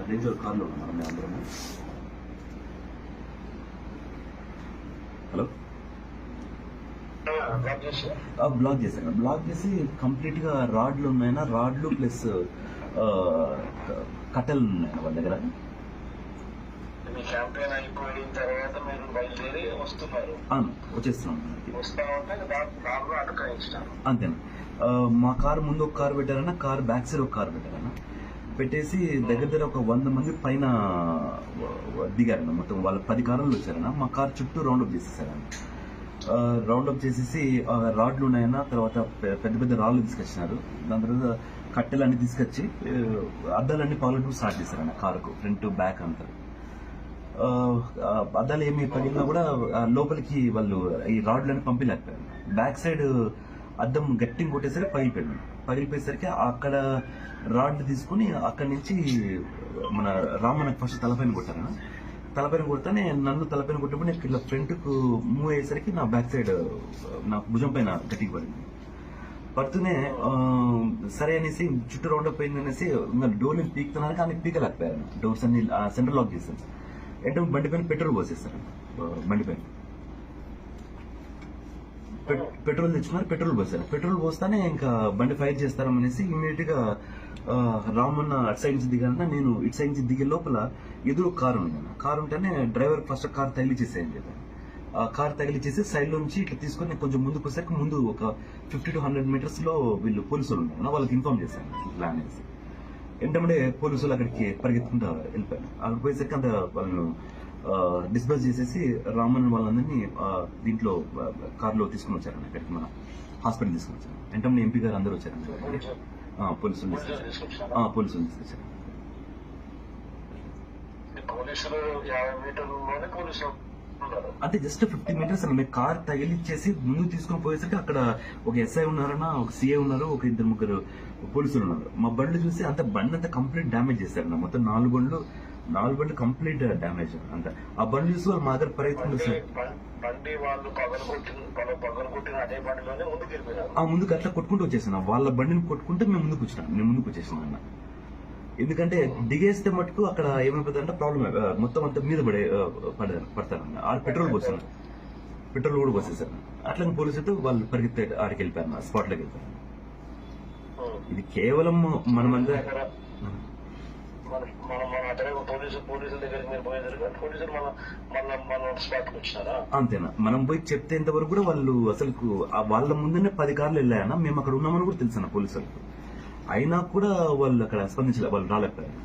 Regular కార్లో ఉన్నాం మేము అందరము. హలో, బ్లాక్ చేశాను. బ్లాక్ చేసి కంప్లీట్ గా రాడ్లు ఉన్నాయన్నా, రాడ్లు ప్లస్ కట్టెలు ఉన్నాయన్న వాళ్ళ దగ్గర. క్యాంపెయిన్ అయిపోయిన తర్వాత మీరు బయలుదేరి వస్తున్నారు? వచ్చేస్తున్నాం. అంతేనా? మా కారు ముందు ఒక కారు పెట్టారన్నా, కారు బ్యాక్ సైడ్ ఒక కారు పెట్టారన్నా. పెట్టేసి దగ్గర ఒక 100 మంది పైన దిగారన్న. మొత్తం వాళ్ళ 10 కార్లు వచ్చారన్న. మా కారు చుట్టూ రౌండప్ చేసేసారన్న. రౌండప్ చేసేసి రాడ్లు ఉన్నాయన్న, తర్వాత పెద్ద పెద్ద రాళ్ళు తీసుకొచ్చినారు. దాని తర్వాత కట్టెలన్నీ తీసుకొచ్చి అద్దాలన్నీ పగలటం స్టార్ట్ చేశారన్న. కారుకు ఫ్రంట్ బ్యాక్ అంతా. అద్దాలు ఏమి పగిలినా కూడా లోపలికి వాళ్ళు ఈ రాడ్లను పంపించలేకపోయారు. బ్యాక్ సైడ్ అద్దం గట్టిగా కొట్టేసరికి పగిలిపోయేసరికి అక్కడ రాడ్లు తీసుకుని అక్కడి నుంచి మన రామన్నకు ఫస్ట్ తలపైన కొట్టారు. తలపైన కొడితేనే నన్ను తలపైన కొట్టినప్పుడు నేను ఇలా ఫ్రంట్కు మూవ్ అయ్యేసరికి నా బ్యాక్ సైడ్ నా భుజం పైన గట్టిగా పడింది. పడుతూనే సరే అనేసి చుట్టూ రౌండప్ అయింది అనేసి డోర్ని పీకుతున్నాను, కానీ పీకలేకపోయాను. డోర్స్ అన్ని సెంటర్ లాక్ చేశాను. అంటే బండి పైన పెట్రోల్ పోసేస్తారు. బండి పైన పెట్రోల్ తెచ్చుకున్నారు, పెట్రోల్ పోసారు. పెట్రోల్ పోస్తానే ఇంకా బండి ఫైర్ చేస్తారనేసి ఇమీడియట్ గా రామన్న అటు సైడ్ నుంచి దిగాన, నేను ఇటు సైడ్ నుంచి దిగే లోపల ఎదురు కారు ఉంది. కారు ఉంటేనే డ్రైవర్ ఫస్ట్ కార్ తగిలిచ్చేసాయని చెప్పాను. ఆ కార్ తగిలిచ్చేసి సైడ్ నుంచి ఇట్లా తీసుకొని కొంచెం ముందుకు వచ్చాక ముందు ఒక 50 to 100 మీటర్స్ లో వీళ్ళు పోలీసులు ఉన్నారు. వాళ్ళకి ఇన్ఫార్మ్ చేశాను ఇట్లా అనేసి. వెంటనే పోలీసులు అక్కడికి పరిగెత్తుకుంటూ వెళ్ళిపోయారు. అక్కడికి పోయేసరికి అంత వాళ్ళను డిస్బర్స్ చేసేసి రామన్ వాళ్ళందరినీ దీంట్లో కార్లో తీసుకుని వచ్చారండి. అక్కడికి మన హాస్పిటల్ తీసుకుని వచ్చారు. వెంటనే ఎంపీ గారు అందరూ వచ్చారండి. పోలీసులు తీసుకొచ్చారు. అంటే జస్ట్ 50 మీటర్స్ అన్న. మేము కార్ తగిలిచ్చేసి ముందు తీసుకుని పోయేసరికి అక్కడ ఒక ఎస్ఐ ఉన్నారన్నా, ఒక సిఐ ఉన్నారు, ఒక 2-3 పోలీసులు ఉన్నారు. మా బండ్లు చూసి అంత బండి అంతా కంప్లీట్ డ్యామేజ్ చేశారన్న. మొత్తం 4 బండ్లు కంప్లీట్ డ్యామేజ్ అంత. ఆ బండ్లు చూసి వాళ్ళు మా దగ్గర పరిగెత్తుకుంటారు. ముందుకు అట్లా కొట్టుకుంటూ వచ్చేసాను. వాళ్ళ బండిని కొట్టుకుంటే మేము ముందుకు వచ్చేసాను అన్న. ఎందుకంటే దిగేస్తే మటుకు అక్కడ ఏమైపోతుందంటే ప్రాబ్లం మొత్తం అంతా మీద పడతారన్న. పెట్రోల్ పోసాను, పెట్రోల్ కూడా పోసేసారు. అట్లా పోలీసులతో వాళ్ళు పరిగెత్తే ఆడికి వెళ్ళిపోయారు, స్పాట్ లోకి వెళ్ళిపోయారు. ఇది కేవలం మనమంతా అంతేనా. మనం పోయి చెప్తేంత వరకు కూడా వాళ్ళు అసలు వాళ్ళ ముందునే 10 కార్లు వెళ్ళాయన్నా. మేము అక్కడ ఉన్నామని కూడా తెలుసన్న పోలీసులకు. అయినా కూడా వాళ్ళు అక్కడ స్పందించలే, వాళ్ళు రాలేకపోయారు.